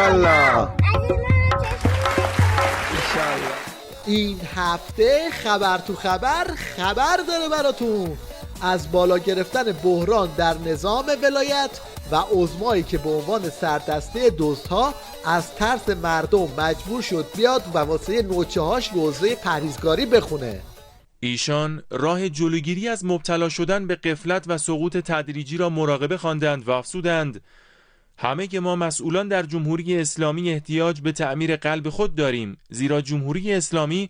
ایشالله. این هفته خبر تو خبر داره براتون از بالا گرفتن بحران در نظام ولایت و عظمایی که به عنوان سردسته دزدها از ترس مردم مجبور شد بیاد و واسه نوچه‌هاش روزه پرهیزگاری بخونه. ایشان راه جلوگیری از مبتلا شدن به غفلت و سقوط تدریجی را مراقبه خواندند و افزودند: همه ما مسئولان در جمهوری اسلامی احتیاج به تعمیر قلب خود داریم، زیرا جمهوری اسلامی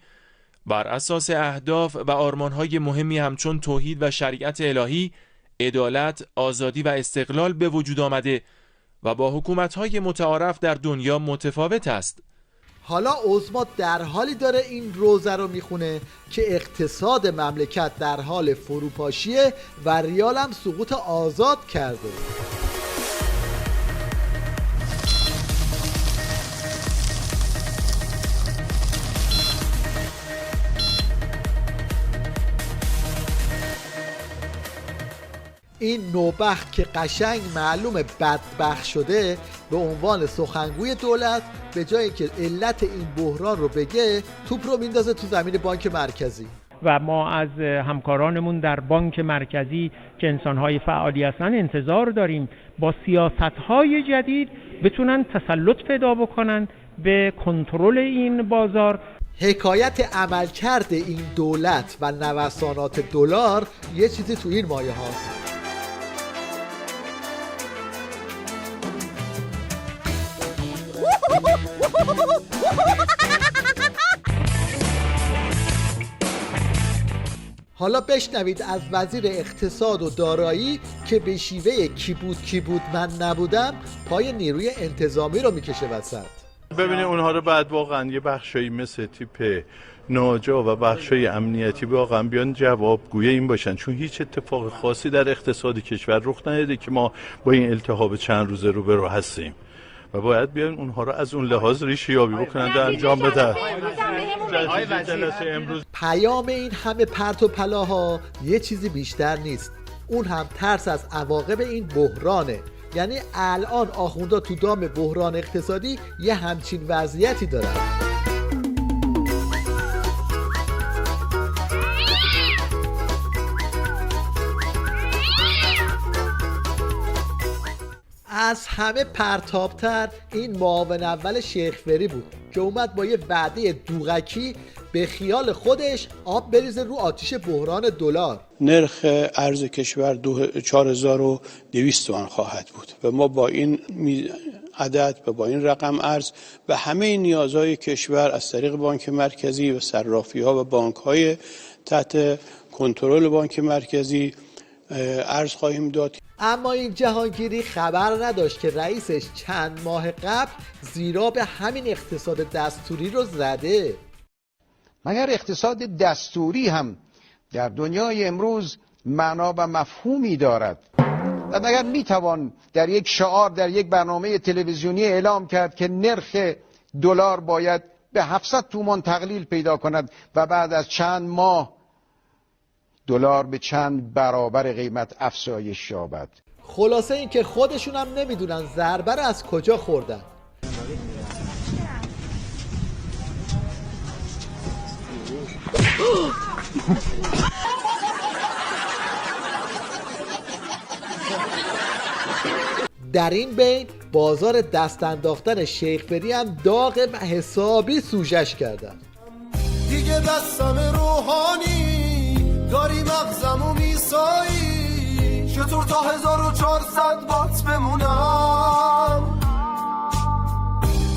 بر اساس اهداف و آرمانهای مهمی همچون توحید و شریعت الهی، عدالت، آزادی و استقلال به وجود آمده و با حکومت‌های متعارف در دنیا متفاوت است. حالا عظما در حالی داره این روزه رو میخونه که اقتصاد مملکت در حال فروپاشیه و ریال هم سقوط آزاد کرده. این نوبخت که قشنگ معلوم بدبخت شده به عنوان سخنگوی دولت به جایی که علت این بحران رو بگه توپ رو میندازه تو زمین بانک مرکزی. و ما از همکارانمون در بانک مرکزی که انسان‌های فعالی هستن انتظار داریم با سیاست‌های جدید بتونن تسلط پیدا بکنن به کنترل این بازار. حکایت عملکرد این دولت و نوسانات دلار یه چیزی تو این مایه هاست. حالا بشنوید از وزیر اقتصاد و دارایی که به شیوه کی بود من نبودم پای نیروی انتظامی رو میکشه وسط. ببینید اونها رو بعد واقعا یه بخشایی مثل تیپ ناجا و بخشای امنیتی واقعا بیان جوابگوی این باشن، چون هیچ اتفاق خاصی در اقتصاد کشور رخ نداده که ما با این التهاب چند روزه روبرو هستیم و باید بیان اونها رو از اون لحاظ ریشه یابی بکنن و انجام بدن. پیام این همه پرت و پلاها یه چیزی بیشتر نیست، اون هم ترس از عواقب این بحرانه. یعنی الان آخوندا تو دام بحران اقتصادی یه همچین وضعیتی دارن. از همه پرتابتر این معاون اول شیخ فری بود که اومد با یه وعده دوغکی به خیال خودش آب بریزه رو آتیش بحران دلار. نرخ ارز کشور 4200 تومان خواهد بود و ما با این عدد و با این رقم ارز و همه نیازهای کشور از طریق بانک مرکزی و صرافی‌ها و بانک‌های تحت کنترل بانک مرکزی ارز خواهیم داد. اما این جهانگیری خبر نداشت که رئیسش چند ماه قبل زیرا به همین اقتصاد دستوری رو زده. مگر اقتصاد دستوری هم در دنیای امروز معنا و مفهومی دارد و مگر میتوان در یک شعار در یک برنامه تلویزیونی اعلام کرد که نرخ دلار باید به 700 تومان تقلیل پیدا کند و بعد از چند ماه دلار به چند برابر قیمت افزایش یابد؟ خلاصه این که خودشون هم نمیدونن ضربه رو از کجا خوردن. در این بین بازار دست انداختن شیخ فری هم داغ و حسابی سوژش کردن. دیگه بستم روحانی داری مغزمو میسایی، چطور تا 1400 بات بمونم؟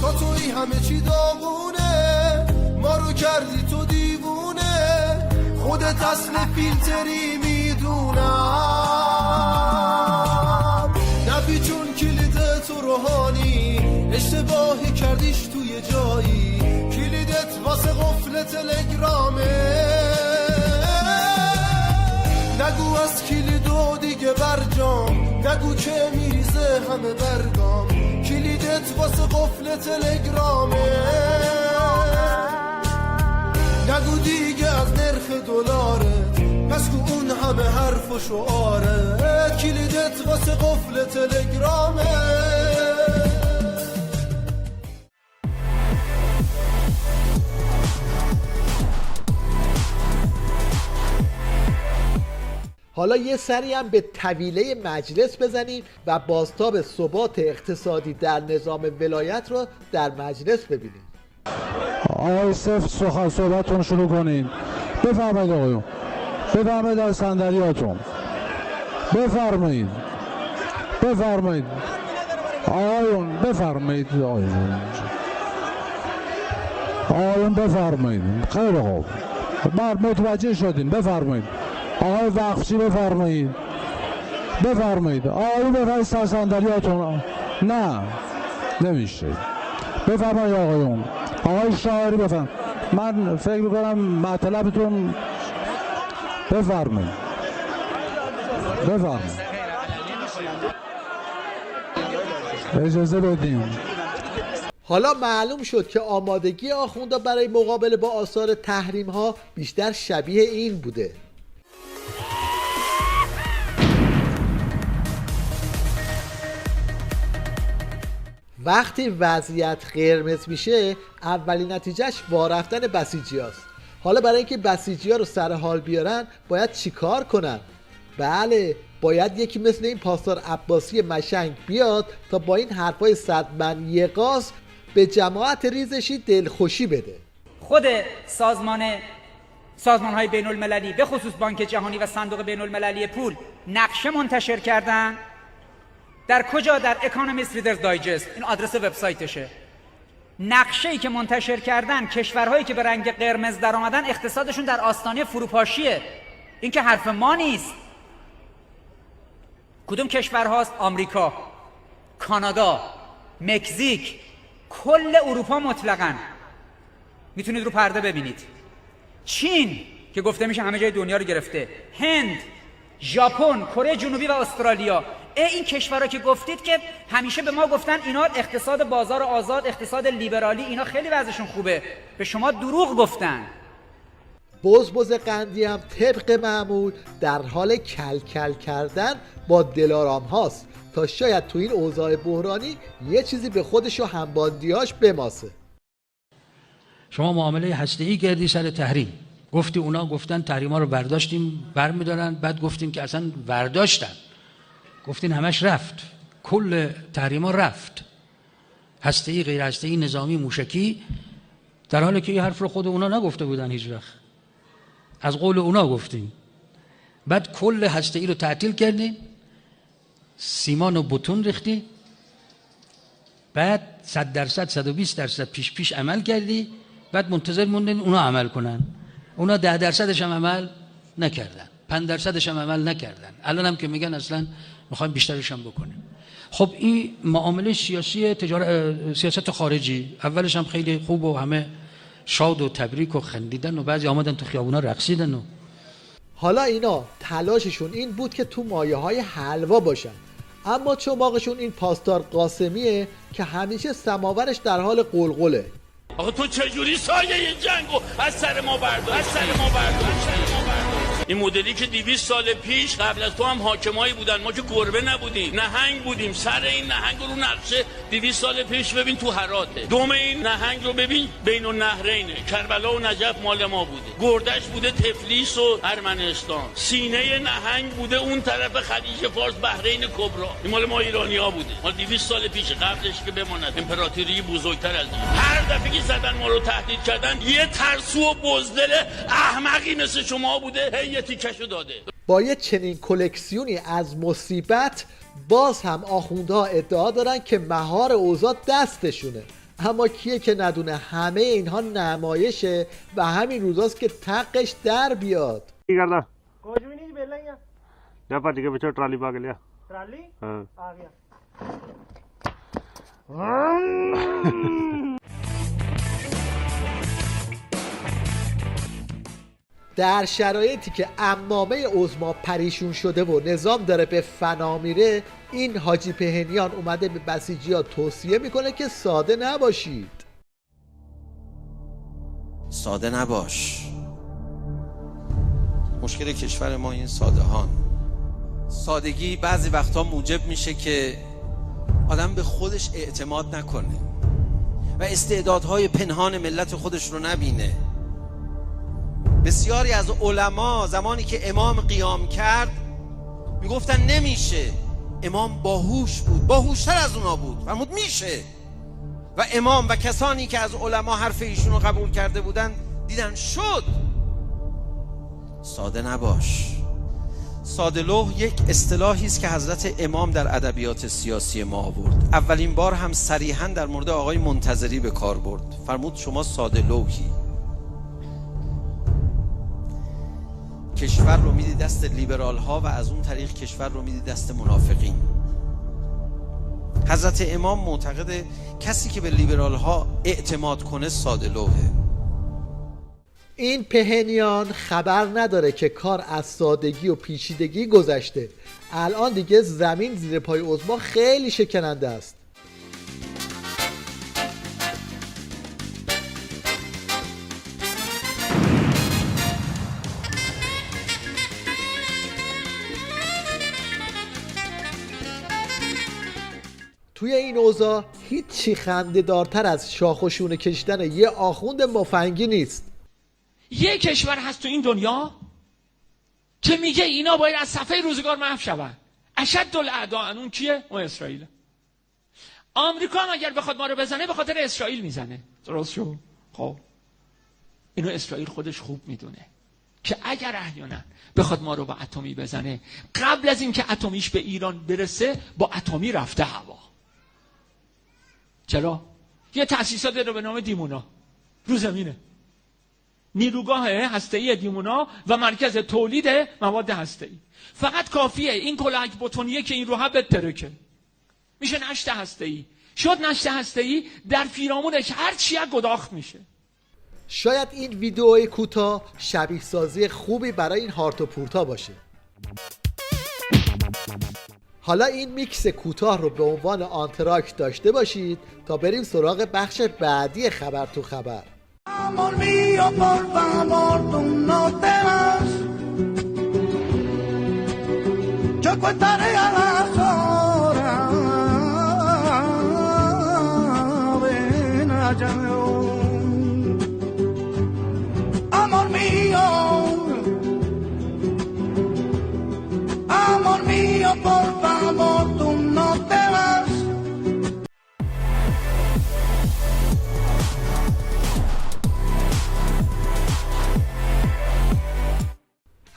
تا توی همه چی داغونه، ما رو کردی تو دیوونه، خودت اصل فیلتری میدونم. نپیچون کلید تو روحانی، اشتباهی کردیش توی جایی، کلیدت واسه قفل تلگرامه. نگو از کلیدو دیگه برجام، نگو که میریزه همه برگام، کلیدت واسه قفل تلگرامه. نگو دیگه از نرخ دلاره، پس کو اون همه حرف و شعاره، کلیدت واسه قفل تلگرامه. حالا یه سری هم به طویله مجلس بزنیم و بازتاب ثبات اقتصادی در نظام ولایت رو در مجلس ببینیم. آقای صفر صحبتتون شروع کنین. بفرمایید آقایون، بفرمایید از صندلیاتون، بفرمایید آقایون، بفرمایید آقایون بفرمایید. خیلی خوب، متوجه شدین، بفرمایید. آقای وقفچی بفرمایید آقایون، بفرمایید صندلیاتون. نه نمیشه، بفرمایید آقایون. آقای شاعری بفرمایید. من فکر میکنم مطلبتون، بفرمایید. اجازه بدیم. حالا معلوم شد که آمادگی آخوندا برای مقابله با آثار تحریم ها بیشتر شبیه این بوده. وقتی وضعیت قرمز میشه اولین نتیجهش وارفتن بسیجی هاست. حالا برای اینکه بسیجی ها رو سر حال بیارن باید چیکار کنن؟ بله، باید یکی مثل این پاسدار عباسی مشنگ بیاد تا با این حرفای صدمن یقاز به جماعت ریزشی دلخوشی بده. خود سازمان‌های بین‌المللی به خصوص بانک جهانی و صندوق بین‌المللی پول نقشه منتشر کردن. در کجا؟ در اکانومیست ریدرز دایجست، این آدرس وبسایتشه. نقشه‌ای که منتشر کردن، کشورهایی که به رنگ قرمز در آمدن اقتصادشون در آستانه فروپاشیه. این که حرف ما نیست. کدوم کشورهاست؟ آمریکا، کانادا، مکزیک، کل اروپا مطلقاً. میتونید رو پرده ببینید. چین که گفته میشه همه جای دنیا رو گرفته، هند، ژاپن، کره جنوبی و استرالیا. این کشورها که گفتید که همیشه به ما گفتن اینا اقتصاد بازار آزاد، اقتصاد لیبرالی، اینا خیلی وضعشون خوبه. به شما دروغ گفتن. بزبز قندی هم طبق معمول در حال کلکل کردن با دلارام هاست تا شاید تو این اوضاع بحرانی یه چیزی به خودش و همباندیاش بماسه. شما معامله هسته‌ای کردی سر تحریم، گفتی اونا گفتن تحریما رو برداشتیم برمیدارن، بعد گفتیم که اصلا برداشتن، گفتین همش رفت، کل تحریما رفت، هسته‌ای، غیر هسته‌ای، نظامی، موشکی، در حالی که این حرف رو خود اونا نگفته بودن هیچ وقت، از قول اونا گفتیم. بعد کل هسته‌ای رو تعطیل کردیم، سیمان و بتون ریختی، بعد 100% 120% پیش عمل کردی، بعد منتظر موندین اونا عمل کنن. اونا 10% هم عمل نکردن، 5% هم عمل نکردن. الان هم که میگن اصلا میخوایم بیشترش هم بکنیم. خب این معامله سیاسی سیاست خارجی اولش هم خیلی خوب و همه شاد و تبریک و خندیدن و بعضی آمدن تو خیابونا رقصیدن. حالا اینا تلاششون این بود که تو مایه‌های حلوا باشن، اما چماقشون این پاسدار قاسمیه که همیشه سماورش در حال قلقله. آخه تو چجوری سایه این جنگو از سر ما برداشتی؟ این مدلی که 200 سال پیش قبل از تو هم حاکمایی بودن، ما که گربه نبودیم، نهنگ بودیم. سر این نهنگ رو نقشه 200 سال پیش ببین تو هراته. دوم این نهنگ رو ببین بین النهرینه، کربلا و نجف مال ما بوده. گردش بوده تفلیس و ارمنستان. سینه نهنگ بوده اون طرف خلیج فارس، بحرین کبرا. این مال ما ایرانی‌ها بوده. مال 200 سال پیش، قبلش که بماند امپراتوری بزرگتر از این. هر دفعه که زدن ما رو تهدید کردن، یه ترسو و بزدل احمقی مثل شما بوده یه تیکشو داده. با یه چنین کلکسیونی از مصیبت باز هم آخوندها ادعا دارن که مهار اوضاع دستشونه. اما کیه که ندونه همه اینها نمایشه و همین روزاست که تقش در بیاد. कुछ भी नहीं बेलेंगे जा भज के पीछे ट्राली पा के लिया ट्राली हां आ गया در شرایطی که عمامه عظما پریشون شده و نظام داره به فنا میره، این حاجی پهنیان اومده به بسیجی‌ها توصیه میکنه که ساده نباشید. ساده نباش. مشکل کشور ما این سادگی بعضی وقتا موجب میشه که آدم به خودش اعتماد نکنه و استعدادهای پنهان ملت خودش رو نبینه. بسیاری از علما زمانی که امام قیام کرد میگفتن نمیشه. امام باهوش بود، باهوشتر از اونا بود، فرمود میشه. و امام و کسانی که از علما حرف ایشون رو قبول کرده بودن دیدن شد. ساده نباش. ساده لوح یک اصطلاحی است که حضرت امام در ادبیات سیاسی ما آورد. اولین بار هم صریحاً در مورد آقای منتظری به کار برد. فرمود شما ساده لوحی. کشور رو میدی دست لیبرال ها و از اون طریق کشور رو میدی دست منافقین. حضرت امام معتقد کسی که به لیبرال ها اعتماد کنه ساده لوحه. این پهنیان خبر نداره که کار از سادگی و پیچیدگی گذشته. الان دیگه زمین زیر پای عظما خیلی شکننده است. توی این اوضاع هیچی خنده دارتر از شاخ و شونه کشیدن یه آخوند مفنگی نیست. یه کشور هست تو این دنیا که میگه اینا باید از صفحه روزگار محو شون. اشد الاعداء اون کیه؟ اون اسرائیل. آمریکا هم اگر بخواد ما رو بزنه به خاطر اسرائیل میزنه. درست شد؟ خب اینو اسرائیل خودش خوب میدونه که اگر احیانا بخواد ما رو با اتمی بزنه، قبل از اینکه اتمیش به ایران برسه با اتمی رفته هوا. چرا؟ یه تأسیسات رو به نام دیمونا رو زمینه، نیروگاه هسته‌ای دیمونا و مرکز تولید مواد هسته‌ای. فقط کافیه این کلاهک بتونیه که این رو بترکه، میشه نشت هسته‌ای. شد نشت هسته‌ای، در پیرامونش هر چی گداخت میشه. شاید این ویدئوی کوتاه شبیه سازی خوبی برای این هارت و پورتا باشه. حالا این میکس کوتاه رو به عنوان آنتراک داشته باشید تا بریم سراغ بخش بعدی خبر تو خبر. Amor mío, por favor, tú no te vas. Yo contaré a las horas. Ven allá. Amor mío. Amor mío, por favor, tú no te vas.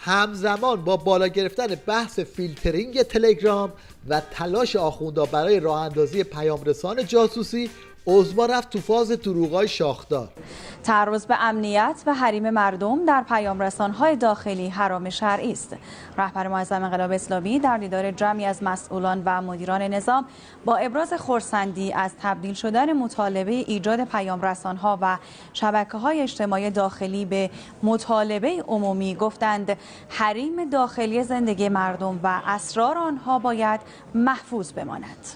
همزمان با بالا گرفتن بحث فیلترینگ تلگرام و تلاش آخوندا برای راه اندازی پیامرسان جاسوسی، عظما رفت تو فاز دروغای شاخدار. تعرض به امنیت و حریم مردم در پیامرسان‌های داخلی حرام شرعی است. رهبر معظم انقلاب اسلامی در دیدار جمعی از مسئولان و مدیران نظام با ابراز خرسندی از تبدیل شدن مطالبه ایجاد پیامرسان‌ها و شبکه‌های اجتماعی داخلی به مطالبه عمومی گفتند حریم داخلی زندگی مردم و اسرار آنها باید محفوظ بماند.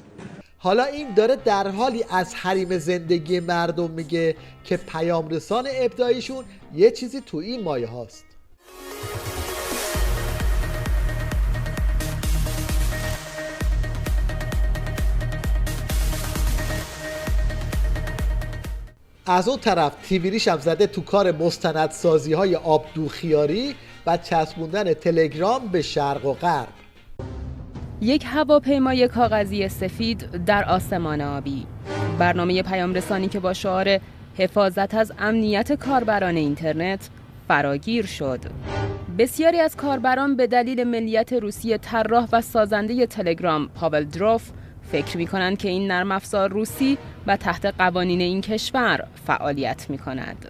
حالا این داره در حالی از حریم زندگی مردم میگه که پیامرسان ابداعیشون یه چیزی تو این مایه هاست. از اون طرف تیویریش هم زده تو کار مستندسازی های آبدوخیاری و چسبوندن تلگرام به شرق و غرب. یک هواپیمای کاغذی سفید در آسمان آبی، برنامه پیامرسانی که با شعار حفاظت از امنیت کاربران اینترنت فراگیر شد. بسیاری از کاربران به دلیل ملیت روسی طراح و سازنده تلگرام پاول دروف فکر می‌کنند که این نرم افزار روسی و تحت قوانین این کشور فعالیت می‌کند.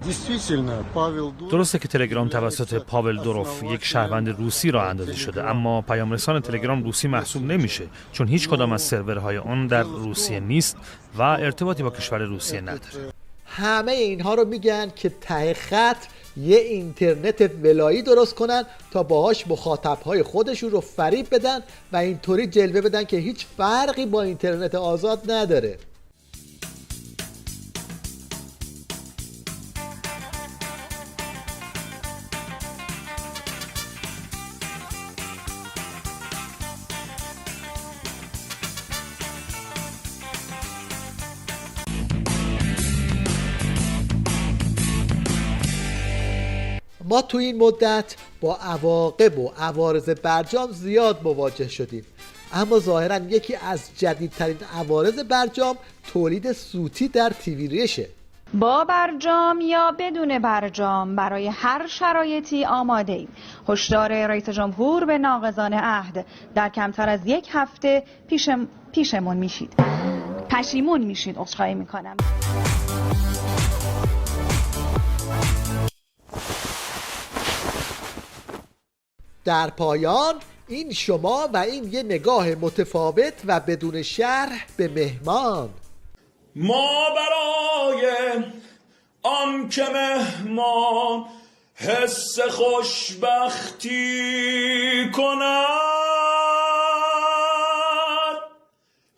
درسته که تلگرام توسط پاول دوروف یک شهروند روسی راه اندازی شده، اما پیامرسان تلگرام روسی محسوب نمیشه چون هیچ کدام از سرورهای آن در روسیه نیست و ارتباطی با کشور روسیه نداره. همه اینها رو میگن که ته خط یه اینترنت ولایی درست کنن تا باهاش مخاطبهای خودشون رو فریب بدن و اینطوری جلوه بدن که هیچ فرقی با اینترنت آزاد نداره. ما تو این مدت با عواقب و عوارض برجام زیاد مواجه شدیم، اما ظاهراً یکی از جدیدترین عوارض برجام تولید صوتی در تیوی با برجام یا بدون برجام برای هر شرایطی آماده ایم. هشدار رئیس جمهور به ناقضان عهد: در کمتر از یک هفته پشیمون میشید. عذرخواهی میکنم. در پایان این شما و این یه نگاه متفاوت و بدون شرح به مهمان. ما برای آن که مهمان حس خوشبختی کند،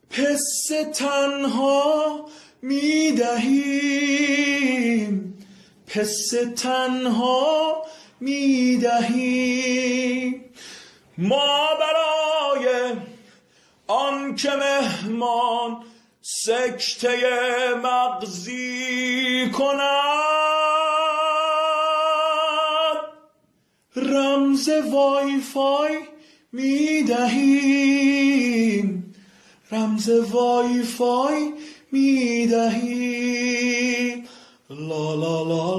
پس تنها میدهیم، پس تنها میدهیم. ما برای آن که مهمان سکته مغزی کند، رمز وای فای میدهیم، رمز وای فای میدهیم. لا لا لا